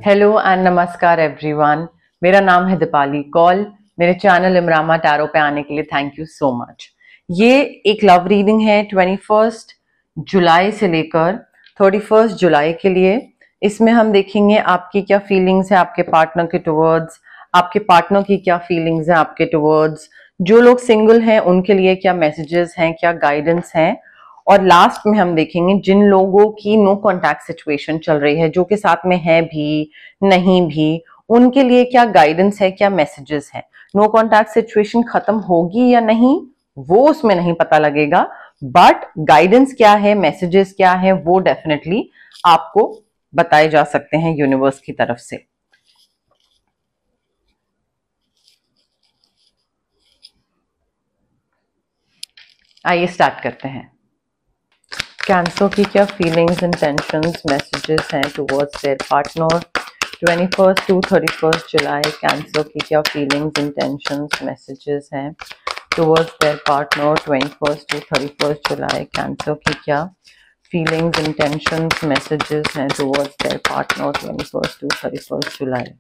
Hello and नमस्कार everyone. मेरा नाम है दीपाली कौल। मेरे चैनल इमरामा टैरो पे आने के लिए थैंक यू सो मच। ये एक लव रीडिंग है 21 जुलाई से लेकर 31 जुलाई के लिए। इसमें हम देखेंगे आपकी क्या फीलिंग्स है आपके पार्टनर के टुवर्ड्स, आपके पार्टनर की क्या फीलिंग्स है आपके टुवर्ड्स, जो लोग सिंगल हैं उनके लिए क्या मैसेजेस हैं, क्या गाइडेंस हैं, और लास्ट में हम देखेंगे जिन लोगों की नो कॉन्टैक्ट सिचुएशन चल रही है, जो के साथ में है भी नहीं भी, उनके लिए क्या गाइडेंस है, क्या मैसेजेस है। नो कॉन्टैक्ट सिचुएशन खत्म होगी या नहीं वो उसमें नहीं पता लगेगा, बट गाइडेंस क्या है, मैसेजेस क्या है, वो डेफिनेटली आपको बताए जा सकते हैं यूनिवर्स की तरफ से। आइए स्टार्ट करते हैं। कैंसर की क्या फीलिंग्स, इंटेंशंस, मैसेजेस हैं टुवर्ड्स देयर पार्टनर 21 to 31 जुलाई। कैंसर की क्या फीलिंग्स, इंटेंशंस, मैसेजेस हैं टुवर्ड्स देयर पार्टनर 21 to 31 जुलाई। कैंसर की क्या फीलिंग्स, इंटेंशंस, मैसेजेस हैं टुवर्ड्स देयर पार्टनर 21 to 31 जुलाई।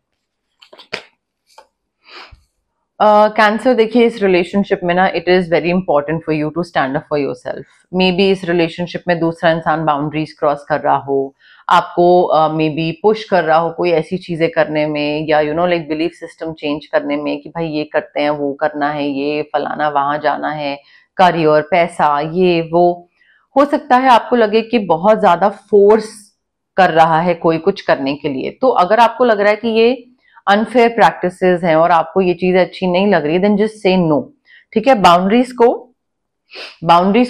कैंसर देखिए, इस रिलेशनशिप में ना it is very important for you to stand up for yourself. Maybe इस रिलेशनशिप में दूसरा इंसान बाउंड्रीज क्रॉस कर रहा हो, आपको मे बी पुश कर रहा हो कोई ऐसी चीजें करने में, या लाइक बिलीफ सिस्टम चेंज करने में कि भाई ये करते हैं, वो करना है, ये फलाना, वहां जाना है, करियर, पैसा, ये वो। हो सकता है आपको लगे कि बहुत ज्यादा फोर्स कर रहा है कोई कुछ करने के लिए। तो अगर आपको लग रहा है कि ये अनफेयर प्रैक्टिसेस हैं और आपको ये चीज अच्छी नहीं लग रही, देन जस्ट से नो। ठीक है, बाउंड्रीज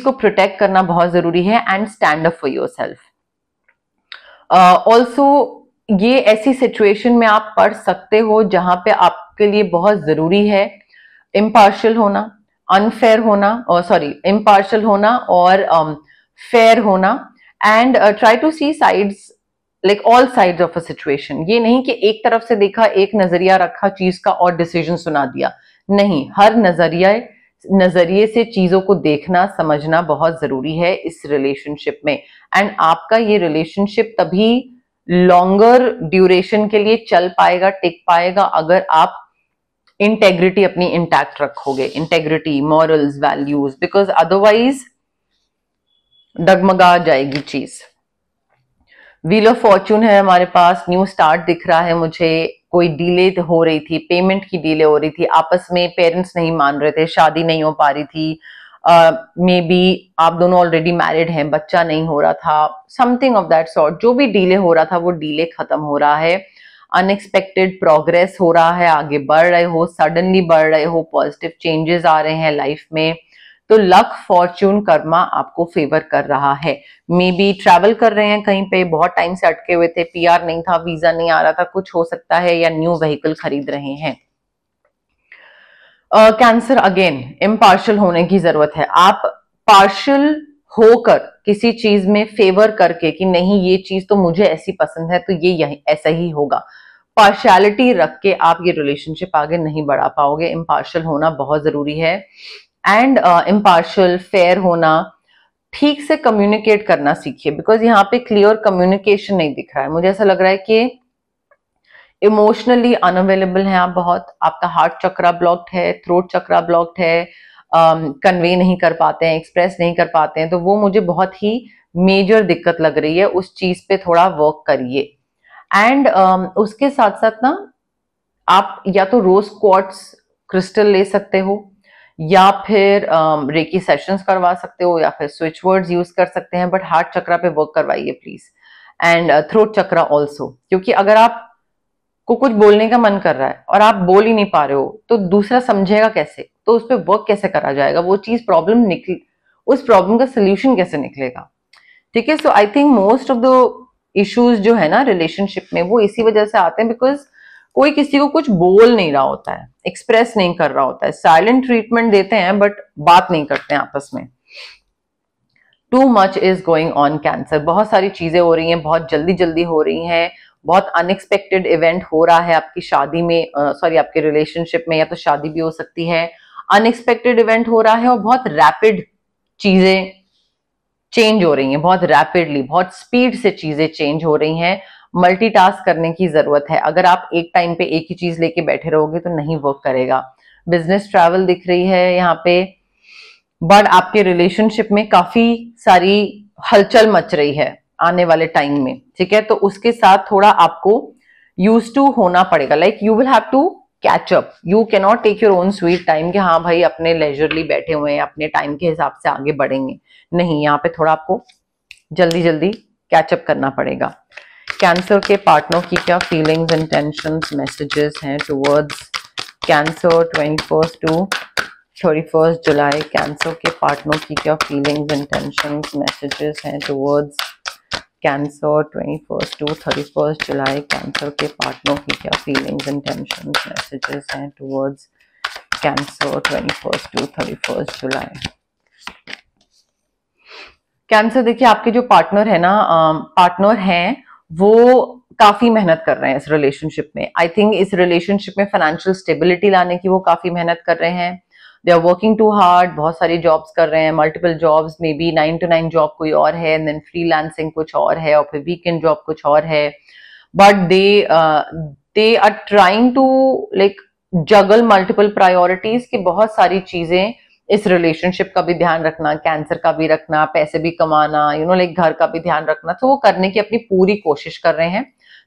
को प्रोटेक्ट करना बहुत जरूरी है and stand up for yourself. Also ये ऐसी सिचुएशन में आप पढ़ सकते हो जहां पे आपके लिए बहुत जरूरी है इम्पार्शियल होना, अनफेयर होना, इम्पार्शियल होना और फेयर होना, and try to see sides, like all sides of a situation. ये नहीं कि एक तरफ से देखा, एक नजरिया रखा चीज का और डिसीजन सुना दिया। नहीं, हर नजरिए से चीजों को देखना समझना बहुत जरूरी है इस रिलेशनशिप में। एंड आपका ये रिलेशनशिप तभी लॉन्गर ड्यूरेशन के लिए चल पाएगा, टिक पाएगा, अगर आप इंटेग्रिटी अपनी इंटैक्ट रखोगे, integrity, morals, values, because otherwise डगमगा जाएगी चीज। व्हील ऑफ फॉर्चून है हमारे पास, न्यू स्टार्ट दिख रहा है मुझे। कोई डिले हो रही थी, पेमेंट की डिले हो रही थी, आपस में पेरेंट्स नहीं मान रहे थे, शादी नहीं हो पा रही थी, मे बी आप दोनों ऑलरेडी मैरिड हैं, बच्चा नहीं हो रहा था, समथिंग ऑफ दैट सॉर्ट। जो भी डिले हो रहा था वो डिले खत्म हो रहा है, अनएक्सपेक्टेड प्रोग्रेस हो रहा है, आगे बढ़ रहे हो, सडनली बढ़ रहे हो, पॉजिटिव चेंजेस आ रहे हैं लाइफ में। तो लक, फॉर्च्यून, कर्मा आपको फेवर कर रहा है। मे बी ट्रैवल कर रहे हैं कहीं पे, बहुत टाइम से अटके हुए थे, पीआर नहीं था, वीजा नहीं आ रहा था, कुछ हो सकता है, या न्यू व्हीकल खरीद रहे हैं। कैंसर अगेन इम्पार्शियल होने की जरूरत है। आप पार्शियल होकर किसी चीज में फेवर करके कि नहीं ये चीज तो मुझे ऐसी पसंद है तो ये ऐसा ही होगा, पार्शियलिटी रख के आप ये रिलेशनशिप आगे नहीं बढ़ा पाओगे। इम्पार्शियल होना बहुत जरूरी है एंड इम्पार्शियल, फेयर होना, ठीक से कम्युनिकेट करना सीखिए, बिकॉज यहाँ पे क्लियर कम्युनिकेशन नहीं दिख रहा है। मुझे ऐसा लग रहा है कि इमोशनली अनअवेलेबल हैं आप बहुत, आपका हार्ट चक्रा ब्लॉक्ड है, थ्रोट चक्रा ब्लॉक्ड है, कन्वे नहीं कर पाते हैं, एक्सप्रेस नहीं कर पाते हैं। तो वो मुझे बहुत ही मेजर दिक्कत लग रही है, उस चीज पे थोड़ा वर्क करिए। एंड उसके साथ साथ ना आप या तो रोज क्वार्ट्स क्रिस्टल ले सकते हो, या फिर रेकी सेशंस करवा सकते हो, या फिर स्विच वर्ड्स यूज कर सकते हैं, बट हार्ट चक्रा पे वर्क करवाइए please. And throat chakra also, क्योंकि अगर आप को कुछ बोलने का मन कर रहा है और आप बोल ही नहीं पा रहे हो तो दूसरा समझेगा कैसे, तो उस पर वर्क कैसे करा जाएगा, वो चीज उस प्रॉब्लम का सोल्यूशन कैसे निकलेगा। ठीक है, so I think most of the issues जो है ना रिलेशनशिप में वो इसी वजह से आते हैं, बिकॉज कोई किसी को कुछ बोल नहीं रहा होता है, एक्सप्रेस नहीं कर रहा होता है, साइलेंट ट्रीटमेंट देते हैं बट बात नहीं करते हैं आपस में। Too much is going on cancer, बहुत सारी चीजें हो रही हैं, बहुत जल्दी जल्दी हो रही हैं, बहुत अनएक्सपेक्टेड इवेंट हो रहा है आपकी शादी में, आपके रिलेशनशिप में, या तो शादी भी हो सकती है, अनएक्सपेक्टेड इवेंट हो रहा है, और बहुत रैपिड चीजें चेंज हो रही हैं, बहुत रैपिडली, बहुत स्पीड से चीजें चेंज हो रही हैं। मल्टीटास्क करने की जरूरत है। अगर आप एक टाइम पे एक ही चीज लेके बैठे रहोगे तो नहीं वर्क करेगा। बिजनेस ट्रैवल दिख रही है यहाँ पे, बट आपके रिलेशनशिप में काफी सारी हलचल मच रही है आने वाले टाइम में, ठीक है। तो उसके साथ थोड़ा आपको यूज टू होना पड़ेगा, like you will have to catch up. You can not take your own sweet time कि हाँ भाई अपने लेजरली बैठे हुए हैं, अपने टाइम के हिसाब से आगे बढ़ेंगे, नहीं, यहाँ पे थोड़ा आपको जल्दी जल्दी कैचअप करना पड़ेगा। कैंसर के पार्टनर की क्या फीलिंग्स एंड टेंशंस मैसेजेस हैं टुवर्ड्स कैंसर 21 टू 31 जुलाई। कैंसर के पार्टनर की क्या फीलिंग्स एंड टेंशंस मैसेजेस हैं टुवर्ड्स कैंसर 21 टू 31 जुलाई। कैंसर के पार्टनर की क्या फीलिंग्स एंड टेंशंस मैसेजेस हैं टुवर्ड्स कैंसर 21 टू 31 जुलाई। कैंसर देखिए, आपके जो पार्टनर है ना, पार्टनर हैं वो काफी मेहनत कर रहे हैं इस रिलेशनशिप में। आई थिंक इस रिलेशनशिप में फाइनेंशियल स्टेबिलिटी लाने की वो काफी मेहनत कर रहे हैं। They are working too hard, बहुत सारी जॉब्स कर रहे हैं, multiple jobs, maybe 9 to 9 job कोई और है, देन फ्रीलांसिंग कुछ और है, और फिर वीकेंड जॉब कुछ और है। But they are trying to like juggle multiple priorities की, बहुत सारी चीजें, इस रिलेशनशिप का भी ध्यान रखना, कैंसर का भी रखना, पैसे भी कमाना, लाइक घर का भी ध्यान रखना, तो वो करने की अपनी पूरी कोशिश कर रहे हैं।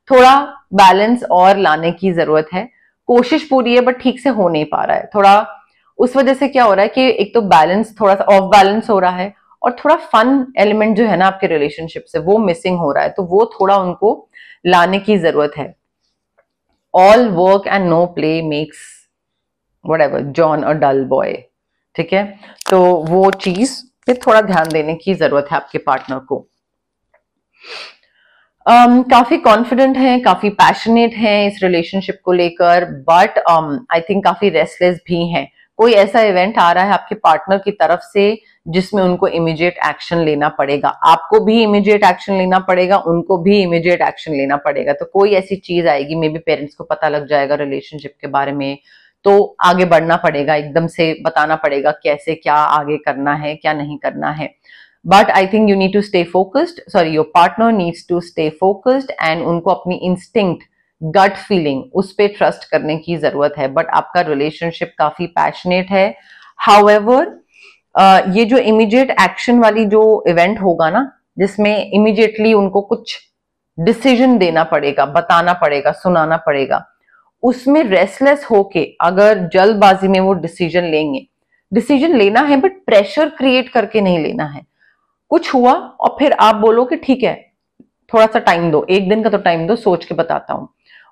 थोड़ा बैलेंस और लाने की जरूरत है। कोशिश पूरी है बट ठीक से हो नहीं पा रहा है। थोड़ा उस वजह से क्या हो रहा है कि एक तो बैलेंस थोड़ा सा ऑफ बैलेंस हो रहा है, और थोड़ा फन एलिमेंट जो है ना आपके रिलेशनशिप से वो मिसिंग हो रहा है, तो वो थोड़ा उनको लाने की जरूरत है। All work and no play makes whatever John a dull boy, ठीक है। तो वो चीज पे थोड़ा ध्यान देने की जरूरत है आपके पार्टनर को। काफी कॉन्फिडेंट हैं, काफी पैशनेट हैं इस रिलेशनशिप को लेकर, बट आई थिंक काफी रेस्टलेस भी हैं। कोई ऐसा इवेंट आ रहा है आपके पार्टनर की तरफ से जिसमें उनको इमीडिएट एक्शन लेना पड़ेगा। आपको भी इमीडिएट एक्शन लेना पड़ेगा, उनको भी इमीडिएट एक्शन लेना पड़ेगा। तो कोई ऐसी चीज आएगी, मे बी पेरेंट्स को पता लग जाएगा रिलेशनशिप के बारे में, तो आगे बढ़ना पड़ेगा, एकदम से बताना पड़ेगा कैसे क्या आगे करना है, क्या नहीं करना है। But I think you need to stay focused, sorry your partner needs to stay focused, and उनको अपनी इंस्टिंक्ट, गट फीलिंग, उस पर ट्रस्ट करने की जरूरत है। बट आपका रिलेशनशिप काफी पैशनेट है। हाउएवर ये जो इमीडिएट एक्शन वाली जो इवेंट होगा ना, जिसमें इमीडिएटली उनको कुछ डिसीजन देना पड़ेगा, बताना पड़ेगा, सुनाना पड़ेगा, उसमें रेस्टलेस होके अगर जल्दबाजी में वो डिसीजन लेंगे, डिसीजन लेना है बट प्रेशर क्रिएट करके नहीं लेना है। कुछ हुआ और फिर आप बोलो कि ठीक है थोड़ा सा टाइम दो, एक दिन का तो टाइम दो, सोच के बताता हूं,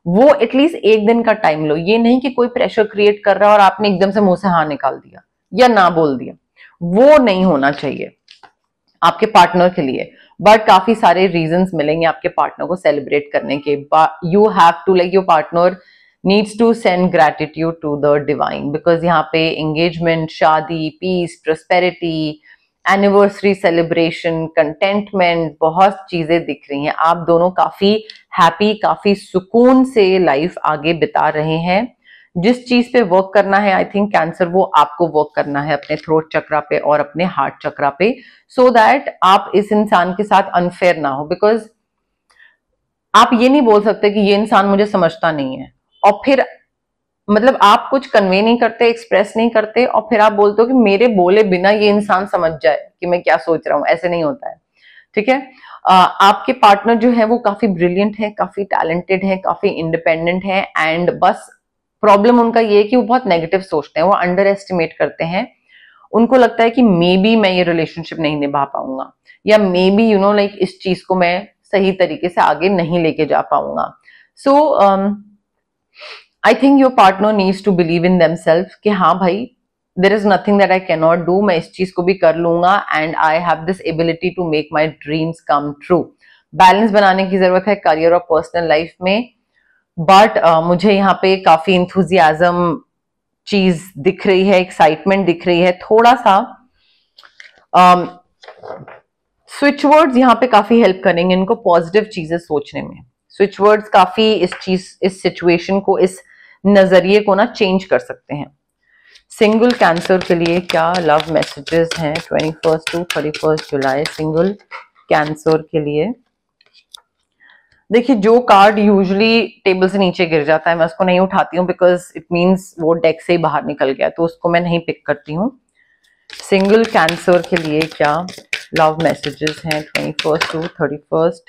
वो एटलीस्ट एक दिन का टाइम लो। ये नहीं कि कोई प्रेशर क्रिएट कर रहा है और आपने एकदम से मुंह से हाँ निकाल दिया या ना बोल दिया, वो नहीं होना चाहिए आपके पार्टनर के लिए। बट काफी सारे रीजंस मिलेंगे आपके पार्टनर को सेलिब्रेट करने के। You have to like your partner needs to send gratitude to the divine, because यहाँ पे engagement, शादी, peace, prosperity, anniversary celebration, contentment, बहुत चीजें दिख रही हैं। आप दोनों काफी हैप्पी, काफी सुकून से लाइफ आगे बिता रहे हैं। जिस चीज पे वर्क करना है, आई थिंक कैंसर, वो आपको वर्क करना है अपने थ्रोट चक्रा पे और अपने हार्ट चक्रा पे, सो दैट आप इस इंसान के साथ अनफेयर ना हो। बिकॉज आप ये नहीं बोल सकते कि ये इंसान मुझे समझता नहीं है, और फिर मतलब आप कुछ कन्वे नहीं करते, एक्सप्रेस नहीं करते, और फिर आप बोलते हो कि मेरे बोले बिना ये इंसान समझ जाए कि मैं क्या सोच रहा हूं। ऐसे नहीं होता है, ठीक है। आपके पार्टनर जो है वो काफी ब्रिलियंट है, काफी टैलेंटेड है, काफी इंडिपेंडेंट है, एंड बस प्रॉब्लम उनका ये है कि वो बहुत नेगेटिव सोचते हैं, वो अंडर एस्टिमेट करते हैं। उनको लगता है कि मे बी मैं ये रिलेशनशिप नहीं निभा पाऊंगा, या मे बी लाइक इस चीज को मैं सही तरीके से आगे नहीं लेके जा पाऊंगा। सो I think your partner needs to believe in themselves कि हाँ भाई, there is nothing that I cannot do, मैं इस चीज को भी कर लूंगा, and I have this ability to make my dreams come true। Balance बनाने की जरूरत है करियर और पर्सनल लाइफ में, बट मुझे यहाँ पे काफी इंथुजियाज्म चीज दिख रही है, एक्साइटमेंट दिख रही है। थोड़ा सा स्विच वर्ड्स यहाँ पे काफी हेल्प करेंगे इनको पॉजिटिव चीजें सोचने में। स्विच वर्ड्स काफी इस सिचुएशन को, इस नजरिए को ना चेंज कर सकते हैं। सिंगल कैंसर के लिए क्या लव मैसेजेस हैं 21 to 31 जुलाई सिंगल कैंसर के लिए? देखिए, जो कार्ड यूजुअली टेबल से नीचे गिर जाता है मैं उसको नहीं उठाती हूँ, बिकॉज इट मीन्स वो डेक से ही बाहर निकल गया, तो उसको मैं नहीं पिक करती हूँ। सिंगल कैंसर के लिए क्या लव मैसेजेस हैं 21 टू 31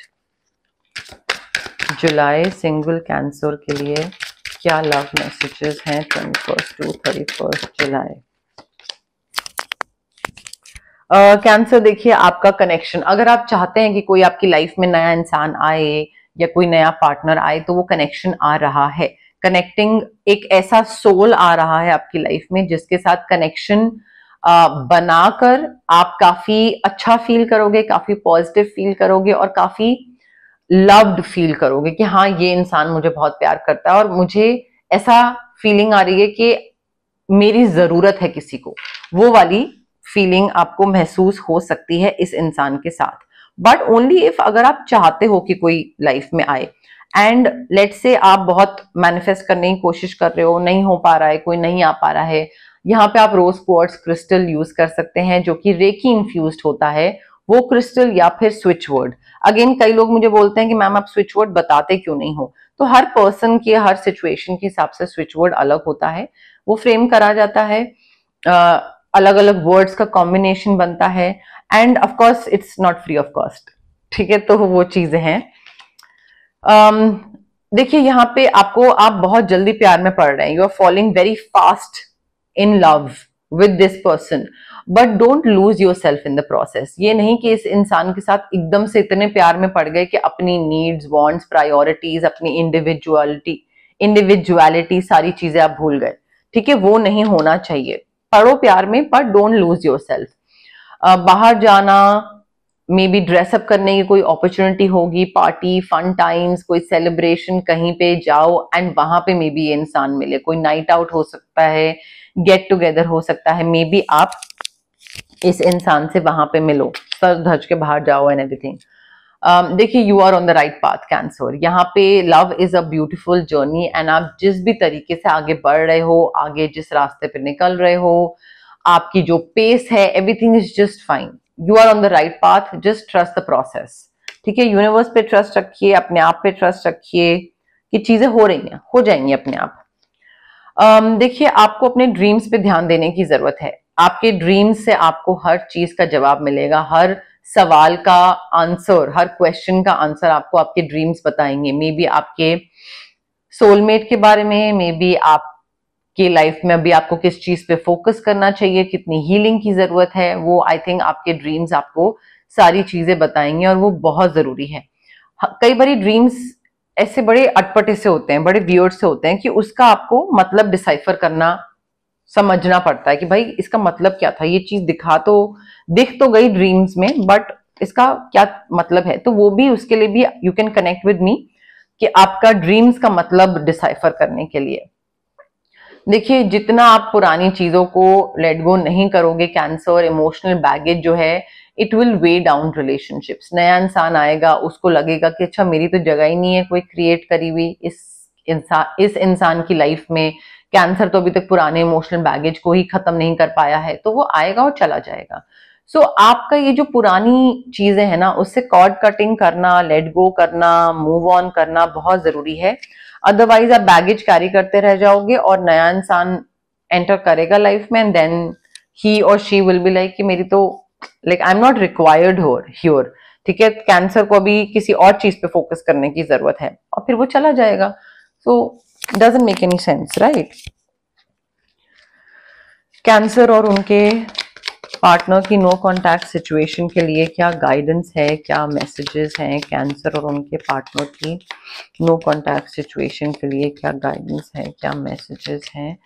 जुलाई? सिंगल कैंसर के लिए क्या लव मैसेजेस हैं 21 टू 31 जुलाई? कैंसर, देखिए आपका कनेक्शन, अगर आप चाहते हैं कि कोई आपकी लाइफ में नया इंसान आए या कोई नया पार्टनर आए, तो वो कनेक्शन आ रहा है। कनेक्टिंग, एक ऐसा सोल आ रहा है आपकी लाइफ में जिसके साथ कनेक्शन बनाकर आप काफी अच्छा फील करोगे, काफी पॉजिटिव फील करोगे और काफी लव्ड फील करोगे कि हाँ, ये इंसान मुझे बहुत प्यार करता है और मुझे ऐसा फीलिंग आ रही है कि मेरी जरूरत है किसी को। वो वाली फीलिंग आपको महसूस हो सकती है इस इंसान के साथ, बट ओनली इफ, अगर आप चाहते हो कि कोई लाइफ में आए। एंड लेट्स से आप बहुत मैनिफेस्ट करने की कोशिश कर रहे हो, नहीं हो पा रहा है, कोई नहीं आ पा रहा है, यहाँ पे आप रोज क्वार्ट्ज क्रिस्टल यूज कर सकते हैं जो कि रेकी इन्फ्यूज्ड होता है, वो क्रिस्टल, या फिर स्विच वर्ड। अगेन, कई लोग मुझे बोलते हैं कि मैम आप स्विच वर्ड बताते क्यों नहीं हो? तो हर पर्सन की, हर सिचुएशन के हिसाब से स्विच वर्ड अलग होता है, वो फ्रेम करा जाता है, अलग अलग वर्ड्स का कॉम्बिनेशन बनता है, end of course it's not free of cost. ठीक है, तो वो चीजें हैं। देखिए, यहाँ पे आपको, आप बहुत जल्दी प्यार में पड़ रहे हैं, you are following very fast in love with this person, but don't lose yourself in the process. ये नहीं कि इस इंसान के साथ एकदम से इतने प्यार में पड़ गए कि अपनी नीड्स, वांट्स, प्रायोरिटीज, अपनी इंडिविजुअलिटी सारी चीजें आप भूल गए। ठीक है, वो नहीं होना चाहिए। पढ़ो प्यार में, पर डोंट लूज योर सेल्फ। बाहर जाना, मे बी ड्रेसअप करने की कोई अपॉर्चुनिटी होगी, पार्टी, फन टाइम्स, कोई सेलिब्रेशन, कहीं पे जाओ एंड वहां पे मे बी ये इंसान मिले, कोई नाइट आउट हो सकता है, गेट टुगेदर हो सकता है, मे बी आप इस इंसान से वहां पे मिलो, सर धज के बाहर जाओ एंड एवरीथिंग। देखिए, you are on the right path cancer. यहाँ पे love is a beautiful journey, and आप जिस भी तरीके से आगे बढ़ रहे हो, आगे जिस रास्ते पे निकल रहे हो, आपकी जो पेस है, everything is just fine. You are on the right path, just trust the process. ठीक है, यूनिवर्स पे ट्रस्ट रखिए, अपने आप पे ट्रस्ट रखिए कि चीजें हो रही हैं, हो जाएंगी अपने आप। देखिए, आपको अपने ड्रीम्स पे ध्यान देने की जरूरत है। आपके ड्रीम्स से आपको हर चीज का जवाब मिलेगा, हर सवाल का आंसर, हर क्वेश्चन का आंसर आपको आपके ड्रीम्स बताएंगे। मे बी आपके सोलमेट के बारे में, मे बी आपके लाइफ में अभी आपको किस चीज पे फोकस करना चाहिए, कितनी हीलिंग की जरूरत है, वो आई थिंक आपके ड्रीम्स आपको सारी चीजें बताएंगे, और वो बहुत जरूरी है। कई बारी ड्रीम्स ऐसे बड़े अटपटे से होते हैं, बड़े वियर्ड से होते हैं कि उसका आपको मतलब डिसाइफर करना, समझना पड़ता है कि भाई इसका मतलब क्या था, ये चीज दिख तो गई ड्रीम्स में, बट इसका क्या मतलब है। तो वो भी, उसके लिए भी you can connect with me कि आपका ड्रीम्स का मतलब डिसाइफर करने के लिए। देखिए, जितना आप पुरानी चीजों को लेट गो नहीं करोगे, कैंसर, इमोशनल बैगेज जो है, it will way down relationships. नया इंसान आएगा, उसको लगेगा कि अच्छा, मेरी तो जगह ही नहीं है कोई क्रिएट करी हुई इस इंसान की लाइफ में। कैंसर तो अभी तक पुराने इमोशनल बैगेज को ही खत्म नहीं कर पाया है, तो वो आएगा और चला जाएगा। सो आपका ये जो पुरानी चीजें हैं ना, उससे कॉर्ड कटिंग करना, लेट गो करना, मूव ऑन करना बहुत जरूरी है। अदरवाइज आप बैगेज कैरी करते रह जाओगे और नया इंसान एंटर करेगा लाइफ में, एंड देन ही और शी विल बी लाइक कि मेरी तो, like I am not required here. ठीक है, कैंसर को अभी किसी और चीज पे फोकस करने की जरूरत है, और फिर वो चला जाएगा। सो doesn't make any sense, right? Cancer और उनके पार्टनर की नो कॉन्टैक्ट सिचुएशन के लिए क्या गाइडेंस है, क्या मैसेजेस हैं? कैंसर और उनके पार्टनर की नो कॉन्टैक्ट सिचुएशन के लिए क्या गाइडेंस है, क्या मैसेजेस हैं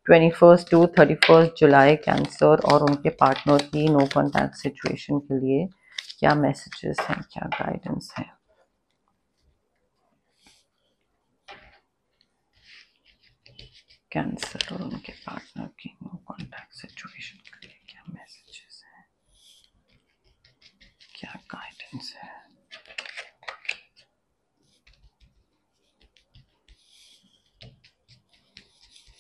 21 टू 31 जुलाई? कैंसर और उनके पार्टनर की नो कॉन्टैक्ट सिचुएशन के लिए क्या मैसेजेस हैं, क्या गाइडेंस है? कैंसर और उनके पार्टनर की नो कॉन्टैक्ट सिचुएशन के लिए क्या मैसेजेस हैं, क्या गाइडेंस है?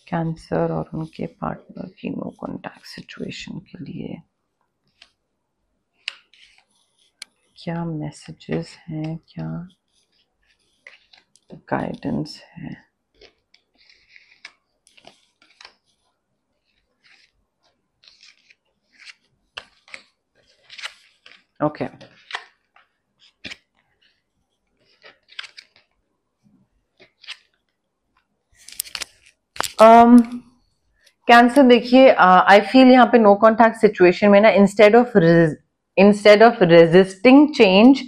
कैंसर और उनके पार्टनर की नो कॉन्टैक्ट सिचुएशन के लिए क्या मैसेजेस हैं, क्या गाइडेंस है। ओके कैंसर, देखिए आई फील यहाँ पे नो कॉन्टैक्ट सिचुएशन में ना, इंस्टेड ऑफ रेजिस्टिंग चेंज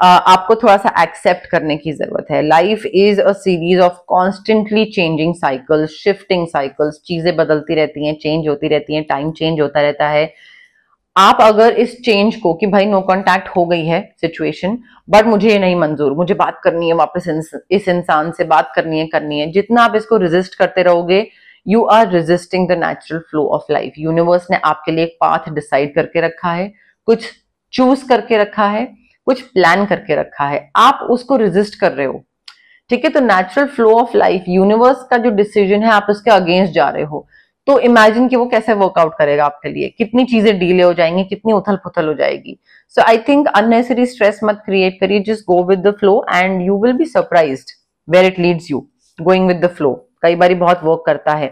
आपको थोड़ा सा एक्सेप्ट करने की जरूरत है। Life is a series of constantly changing cycles, shifting cycles, चीजें बदलती रहती हैं, चेंज होती रहती हैं, टाइम चेंज होता रहता है। आप अगर इस चेंज को कि भाई नो कांटेक्ट हो गई है सिचुएशन, बट मुझे ये नहीं मंजूर, मुझे बात करनी है वापस, इस इंसान से बात करनी है, जितना आप इसको रेजिस्ट करते रहोगे, you are resisting the natural flow of life. Universe ने आपके लिए एक पाथ डिसाइड करके रखा है, कुछ चूज करके रखा है, कुछ प्लान करके रखा है, आप उसको रेजिस्ट कर रहे हो। ठीक है, तो natural flow of life, universe का जो डिसीजन है, आप उसके अगेंस्ट जा रहे हो, तो इमेजिन कि वो कैसे वर्कआउट करेगा आपके लिए, कितनी चीजें डीले हो जाएंगी, कितनी उथल पुथल हो जाएगी। So I think unnecessary stress मत क्रिएट करिए, just go with the flow and you will be surprised where it leads you. Going with the flow कई बार बहुत वर्क करता है।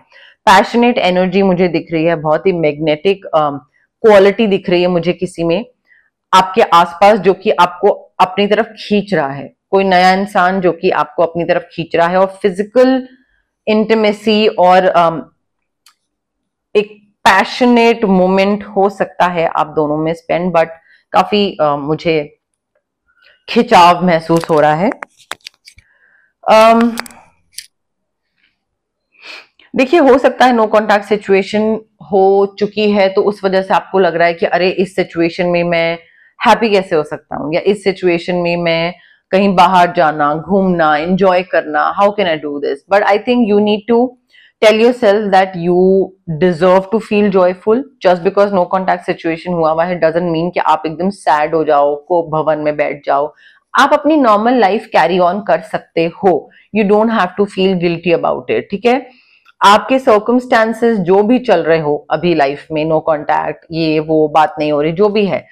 पैशनेट एनर्जी मुझे दिख रही है, बहुत ही मैग्नेटिक क्वालिटी दिख रही है मुझे किसी में आपके आसपास, जो कि आपको अपनी तरफ खींच रहा है, कोई नया इंसान जो कि आपको अपनी तरफ खींच रहा है। और फिजिकल इंटीमेसी और एक पैशनेट मोमेंट हो सकता है आप दोनों में स्पेंड, बट काफी मुझे खिंचाव महसूस हो रहा है। देखिए, हो सकता है नो कॉन्टैक्ट सिचुएशन हो चुकी है, तो उस वजह से आपको लग रहा है कि अरे इस सिचुएशन में मैं हैप्पी कैसे हो सकता हूँ, या इस सिचुएशन में मैं कहीं बाहर जाना, घूमना, एंजॉय करना, how can I do this. But I think you need to tell yourself that you deserve to feel joyful. Just because no contact situation हुआ है डजंट मीन कि आप एकदम सैड हो जाओ, कोप भवन में बैठ जाओ। आप अपनी नॉर्मल लाइफ कैरी ऑन कर सकते हो, you don't have to feel guilty about it. ठीक है, आपके सर्कमस्टांसेस जो भी चल रहे हो अभी लाइफ में, नो कांटेक्ट, ये वो, बात नहीं हो रही, जो भी है,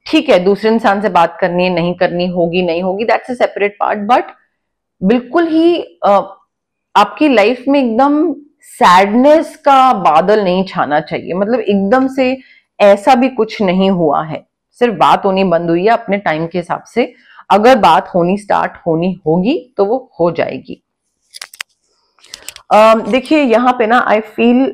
ठीक है, दूसरे इंसान से बात करनी है, नहीं करनी, होगी नहीं होगी, that's a separate part. But बिल्कुल ही आपकी लाइफ में एकदम सैडनेस का बादल नहीं छाना चाहिए। मतलब एकदम से ऐसा भी कुछ नहीं हुआ है, सिर्फ बात होनी बंद हुई है अपने टाइम के हिसाब से। अगर बात होनी स्टार्ट होनी होगी तो वो हो जाएगी। देखिए यहाँ पे ना, I feel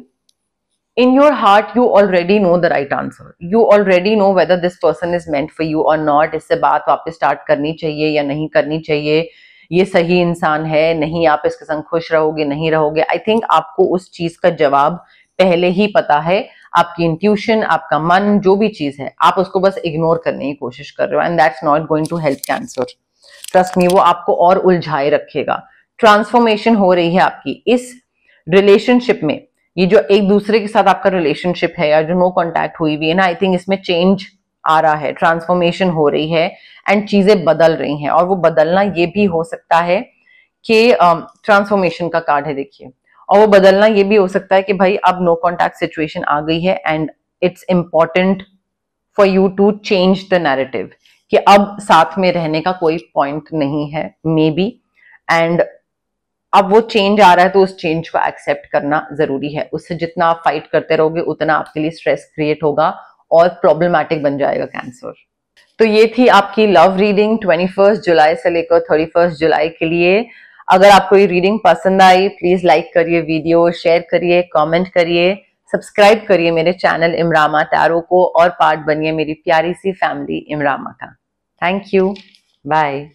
in your heart you already know the right answer, you already know whether this person is meant for you or not। इससे बात वापस स्टार्ट करनी चाहिए या नहीं करनी चाहिए, ये सही इंसान है नहीं, आप इसके संग खुश रहोगे नहीं रहोगे। आई थिंक आपको उस चीज का जवाब पहले ही पता है, आपकी इंट्यूशन, आपका मन, जो भी चीज है, आप उसको बस इग्नोर करने की कोशिश कर रहे हो, and that's not going to help cancer. Trust me, वो आपको और उलझाए रखेगा। ट्रांसफॉर्मेशन हो रही है आपकी इस रिलेशनशिप में, ये जो एक दूसरे के साथ आपका रिलेशनशिप है या जो नो कांटेक्ट हुई हुई है ना, आई थिंक इसमें चेंज आ रहा है, ट्रांसफॉर्मेशन हो रही है एंड चीजें बदल रही हैं। और वो बदलना ये भी हो सकता है कि ट्रांसफॉर्मेशन का कार्ड है देखिए, और वो बदलना ये भी हो सकता है कि भाई अब नो कांटेक्ट सिचुएशन आ गई है and it's important for you to change the narrative, कि अब साथ में रहने का कोई पॉइंट नहीं है मे बी, एंड अब वो चेंज आ रहा है तो उस चेंज को एक्सेप्ट करना जरूरी है। उससे जितना आप फाइट करते रहोगे उतना आपके लिए स्ट्रेस क्रिएट होगा और प्रॉब्लमैटिक बन जाएगा कैंसर। तो ये थी आपकी लव रीडिंग 21 जुलाई से लेकर 31 जुलाई के लिए। अगर आपको ये रीडिंग पसंद आई, प्लीज लाइक करिए वीडियो, शेयर करिए, कमेंट करिए, सब्सक्राइब करिए मेरे चैनल इमरामा टैरो को, और पार्ट बनिए मेरी प्यारी सी फैमिली इमरामा का। Thank you, bye.